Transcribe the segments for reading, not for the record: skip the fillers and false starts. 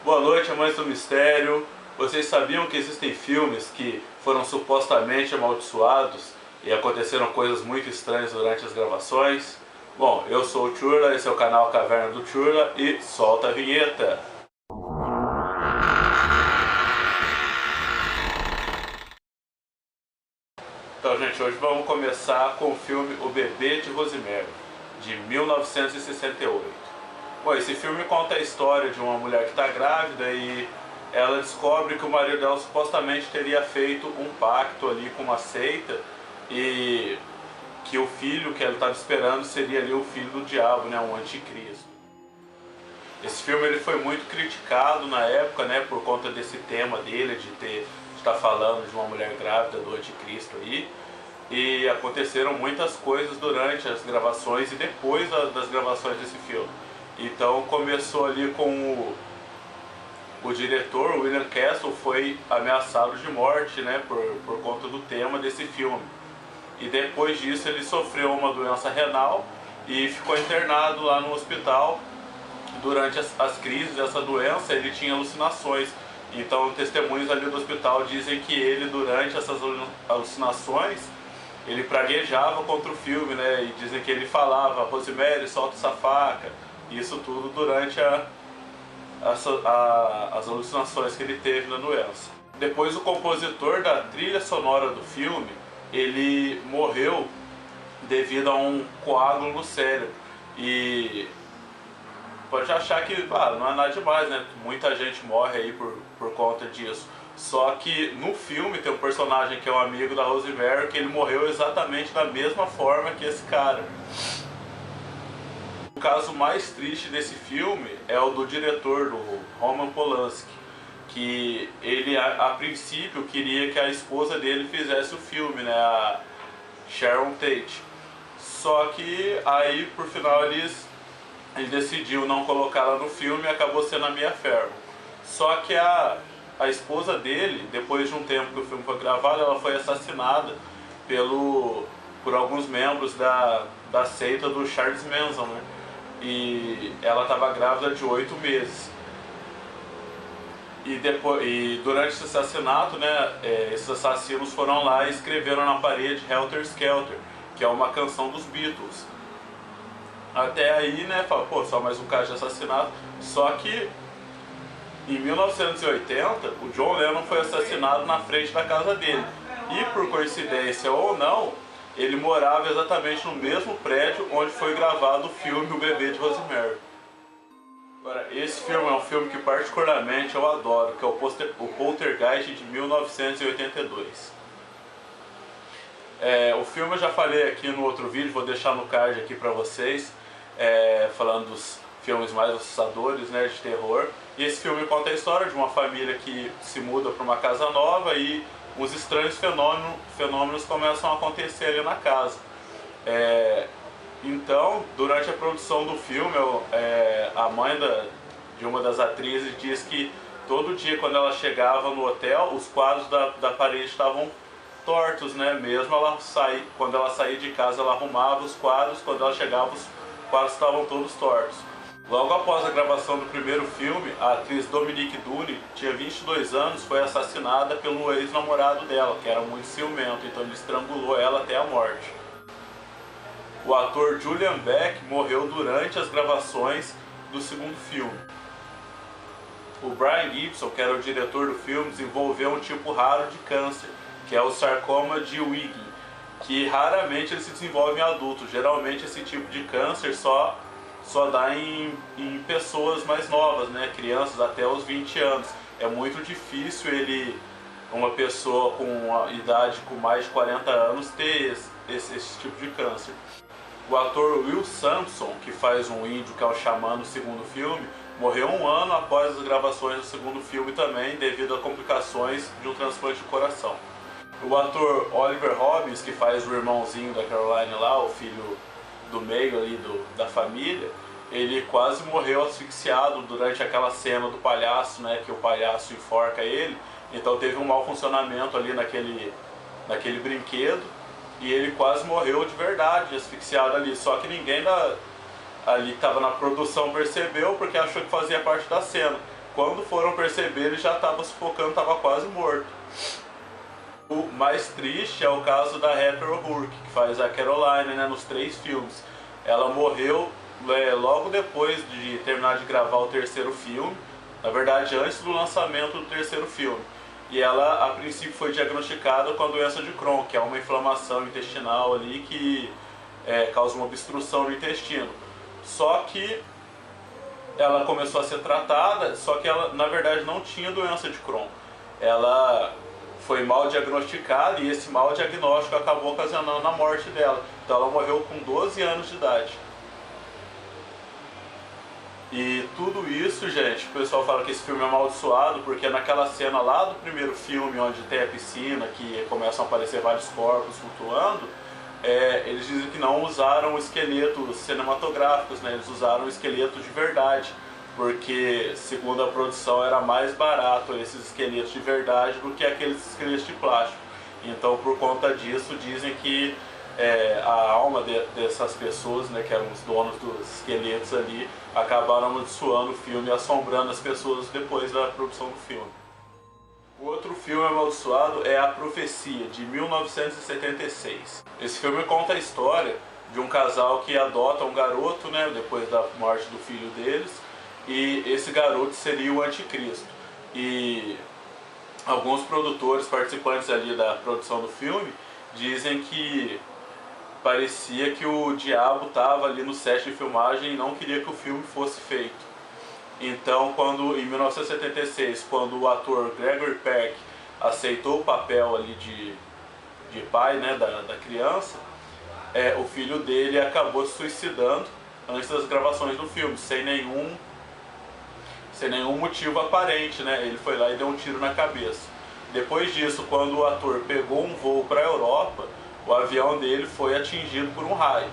Boa noite, amantes do mistério. Vocês sabiam que existem filmes que foram supostamente amaldiçoados e aconteceram coisas muito estranhas durante as gravações? Bom, eu sou o Churla, esse é o canal Caverna do Churla e solta a vinheta. Então, gente, hoje vamos começar com o filme O Bebê de Rosemary, de 1968. Bom, esse filme conta a história de uma mulher que está grávida e ela descobre que o marido dela supostamente teria feito um pacto ali com uma seita e que o filho que ela estava esperando seria ali o filho do diabo, né, um anticristo. Esse filme ele foi muito criticado na época, né, por conta desse tema dele de estar falando de uma mulher grávida do anticristo aí. E aconteceram muitas coisas durante as gravações e depois das gravações desse filme. Então começou ali com o diretor, o William Castle, foi ameaçado de morte, né, por conta do tema desse filme. E depois disso ele sofreu uma doença renal e ficou internado lá no hospital. Durante as crises dessa doença ele tinha alucinações. Então testemunhos ali do hospital dizem que ele, durante essas alucinações, ele praguejava contra o filme, né? E dizem que ele falava: Rosemary, solta essa faca. Isso tudo durante as alucinações que ele teve na doença. Depois, o compositor da trilha sonora do filme, ele morreu devido a um coágulo no cérebro. E pode achar que não é nada demais, né? Muita gente morre aí por conta disso. Só que no filme tem um personagem que é um amigo da Rosemary que ele morreu exatamente da mesma forma que esse cara. O caso mais triste desse filme é o do diretor, do Roman Polanski, que ele a princípio queria que a esposa dele fizesse o filme, né, a Sharon Tate. Só que aí por final ele decidiu não colocá-la no filme e acabou sendo a Mia Farrow. Só que a esposa dele, depois de um tempo que o filme foi gravado, ela foi assassinada por alguns membros da seita do Charles Manson, né? E ela estava grávida de 8 meses. E durante esse assassinato, né, esses assassinos foram lá e escreveram na parede Helter Skelter, que é uma canção dos Beatles. Até aí, né, fala, pô, só mais um caso de assassinato. Só que em 1980, o John Lennon foi assassinado na frente da casa dele. E por coincidência ou não, ele morava exatamente no mesmo prédio onde foi gravado o filme O Bebê de Rosemary. Agora, esse filme é um filme que particularmente eu adoro, que é o Poltergeist de 1982. O filme eu já falei aqui no outro vídeo, vou deixar no card aqui pra vocês, falando dos filmes mais assustadores, né, de terror. E esse filme conta a história de uma família que se muda para uma casa nova e uns estranhos fenômenos começam a acontecer ali na casa. Então, durante a produção do filme, a mãe de uma das atrizes diz que todo dia quando ela chegava no hotel, os quadros da parede estavam tortos, né? Mesmo quando ela saía de casa, ela arrumava os quadros, quando ela chegava, os quadros estavam todos tortos. Logo após a gravação do primeiro filme, a atriz Dominique Dunne, tinha 22 anos, foi assassinada pelo ex-namorado dela, que era muito ciumento, então ele estrangulou ela até a morte. O ator Julian Beck morreu durante as gravações do segundo filme. O Brian Gibson, que era o diretor do filme, desenvolveu um tipo raro de câncer, que é o sarcoma de Ewing, que raramente ele se desenvolve em adultos. Geralmente esse tipo de câncer só dá em pessoas mais novas, né? Crianças até os 20 anos. É muito difícil uma pessoa com uma idade com mais de 40 anos ter esse tipo de câncer. O ator Will Sampson, que faz um índio que é o xamã no segundo filme, morreu um ano após as gravações do segundo filme também, devido a complicações de um transplante de coração. O ator Oliver Robbins, que faz o irmãozinho da Caroline lá, o filho do meio ali da família, ele quase morreu asfixiado durante aquela cena do palhaço, né, que o palhaço enforca ele. Então teve um mau funcionamento ali naquele brinquedo e ele quase morreu de verdade, asfixiado ali. Só que ninguém ali que estava na produção percebeu, porque achou que fazia parte da cena. Quando foram perceber, ele já estava sufocando, estava quase morto. O mais triste é o caso da Heather O'Rourke, que faz a Caroline, né, nos 3 filmes. Ela morreu logo depois de terminar de gravar o 3º filme, na verdade antes do lançamento do 3º filme. E ela, a princípio, foi diagnosticada com a doença de Crohn, que é uma inflamação intestinal ali que causa uma obstrução no intestino. Só que ela começou a ser tratada, só que ela, na verdade, não tinha doença de Crohn. Ela foi mal diagnosticada e esse mau diagnóstico acabou ocasionando a morte dela. Então ela morreu com 12 anos de idade. E tudo isso, gente, o pessoal fala que esse filme é amaldiçoado porque naquela cena lá do primeiro filme, onde tem a piscina, que começam a aparecer vários corpos flutuando, eles dizem que não usaram esqueletos cinematográficos, né? Eles usaram esqueleto de verdade, porque segundo a produção era mais barato esses esqueletos de verdade do que aqueles esqueletos de plástico. Então por conta disso dizem que a alma dessas pessoas, né, que eram os donos dos esqueletos ali, acabaram amaldiçoando o filme e assombrando as pessoas depois da produção do filme. O outro filme amaldiçoado é A Profecia, de 1976. Esse filme conta a história de um casal que adota um garoto, né, depois da morte do filho deles, e esse garoto seria o anticristo. E alguns produtores, participantes ali da produção do filme, dizem que parecia que o diabo estava ali no set de filmagem e não queria que o filme fosse feito. Então, em 1976, quando o ator Gregory Peck aceitou o papel ali de pai, né, da criança, o filho dele acabou se suicidando antes das gravações do filme, sem nenhum motivo aparente, né? Ele foi lá e deu um tiro na cabeça. Depois disso, quando o ator pegou um voo para a Europa, o avião dele foi atingido por um raio.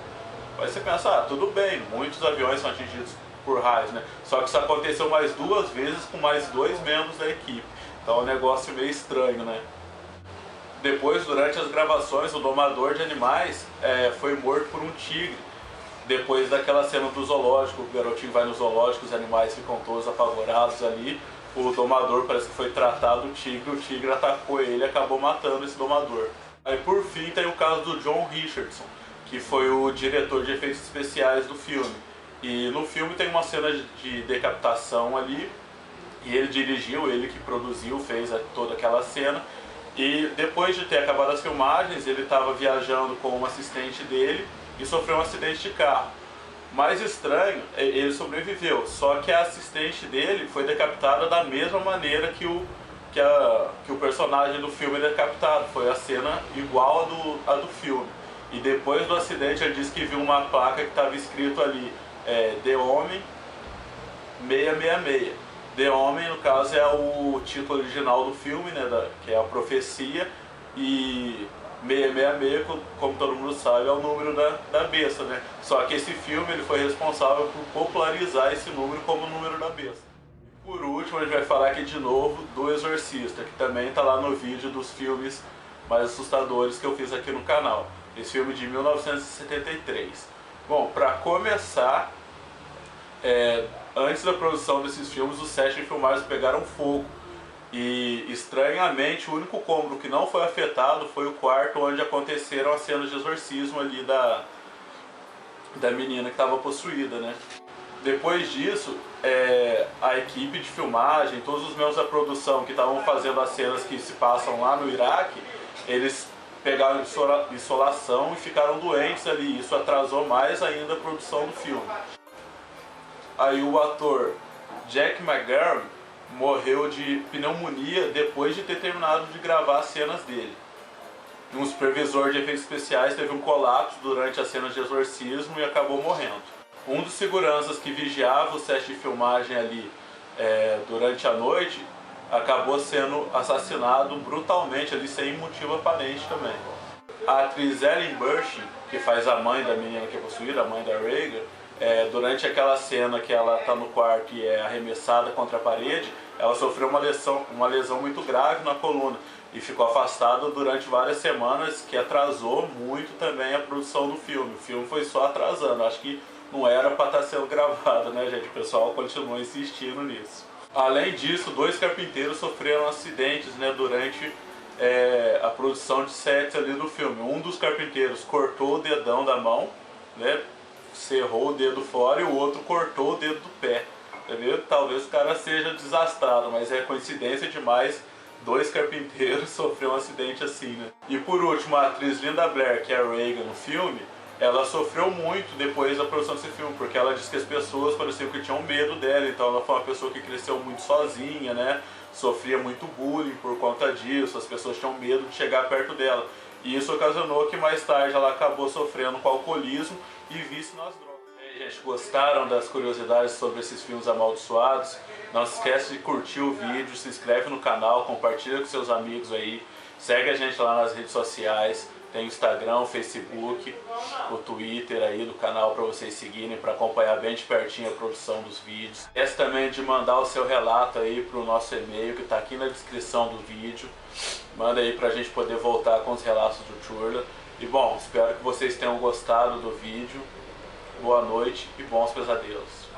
Aí você pensa, tudo bem, muitos aviões são atingidos por raios, né? Só que isso aconteceu mais 2 vezes com mais 2 membros da equipe. Então é um negócio meio estranho, né? Depois, durante as gravações, o domador de animais foi morto por um tigre. Depois daquela cena do zoológico, o garotinho vai no zoológico, os animais ficam todos apavorados ali. O domador parece que foi tratado o tigre atacou ele e acabou matando esse domador. Aí por fim tem o caso do John Richardson, que foi o diretor de efeitos especiais do filme. E no filme tem uma cena de decapitação ali, e ele dirigiu, ele que produziu, fez toda aquela cena. E depois de ter acabado as filmagens, ele estava viajando com um assistente dele e sofreu um acidente de carro. Mais estranho, ele sobreviveu, só que a assistente dele foi decapitada da mesma maneira que o personagem do filme é decapitado. Foi a cena igual à do filme. E depois do acidente ele disse que viu uma placa que estava escrito ali, The Homem 666. The Homem, no caso, é o título original do filme, né, que é A Profecia, e 666, como todo mundo sabe, é o número da besta, né? Só que esse filme ele foi responsável por popularizar esse número como o número da besta. E por último, a gente vai falar aqui de novo do Exorcista, que também está lá no vídeo dos filmes mais assustadores que eu fiz aqui no canal. Esse filme de 1973. Bom, para começar, antes da produção desses filmes, os sets de filmagem pegaram fogo. E estranhamente o único cômodo que não foi afetado foi o quarto onde aconteceram as cenas de exorcismo ali da menina que estava possuída, né? Depois disso, a equipe de filmagem, todos os membros da produção que estavam fazendo as cenas que se passam lá no Iraque, eles pegaram insolação e ficaram doentes ali. Isso atrasou mais ainda a produção do filme. Aí o ator Jack McGarry morreu de pneumonia depois de ter terminado de gravar as cenas dele. Um supervisor de efeitos especiais teve um colapso durante as cenas de exorcismo e acabou morrendo. Um dos seguranças que vigiava o set de filmagem ali durante a noite acabou sendo assassinado brutalmente ali, sem motivo aparente também. A atriz Ellen Burstyn, que faz a mãe da menina que é possuída, a mãe da Reagan, durante aquela cena que ela está no quarto e é arremessada contra a parede, ela sofreu uma lesão muito grave na coluna e ficou afastada durante várias semanas, que atrasou muito também a produção do filme. O filme foi só atrasando, acho que não era para estar sendo gravado, né, gente? O pessoal continua insistindo nisso. Além disso, 2 carpinteiros sofreram acidentes, né, durante a produção de sets ali do filme. Um dos carpinteiros cortou o dedão da mão, né, cerrou o dedo fora, e o outro cortou o dedo do pé. Entendeu? Talvez o cara seja desastrado, mas é coincidência demais 2 carpinteiros sofreram um acidente assim, né? E por último, a atriz Linda Blair, que é a Reagan no filme, ela sofreu muito depois da produção desse filme, porque ela disse que as pessoas pareciam que tinham medo dela, então ela foi uma pessoa que cresceu muito sozinha, né? Sofria muito bullying por conta disso, as pessoas tinham medo de chegar perto dela. E isso ocasionou que mais tarde ela acabou sofrendo com alcoolismo e vício nas drogas. E aí, gente, gostaram das curiosidades sobre esses filmes amaldiçoados? Não se esquece de curtir o vídeo, se inscreve no canal, compartilha com seus amigos aí, segue a gente lá nas redes sociais. Tem o Instagram, o Facebook, o Twitter aí do canal para vocês seguirem, para acompanhar bem de pertinho a produção dos vídeos. Esquece também de mandar o seu relato aí pro nosso e-mail que está aqui na descrição do vídeo. Manda aí pra gente poder voltar com os relatos do Churla. E bom, espero que vocês tenham gostado do vídeo. Boa noite e bons pesadelos.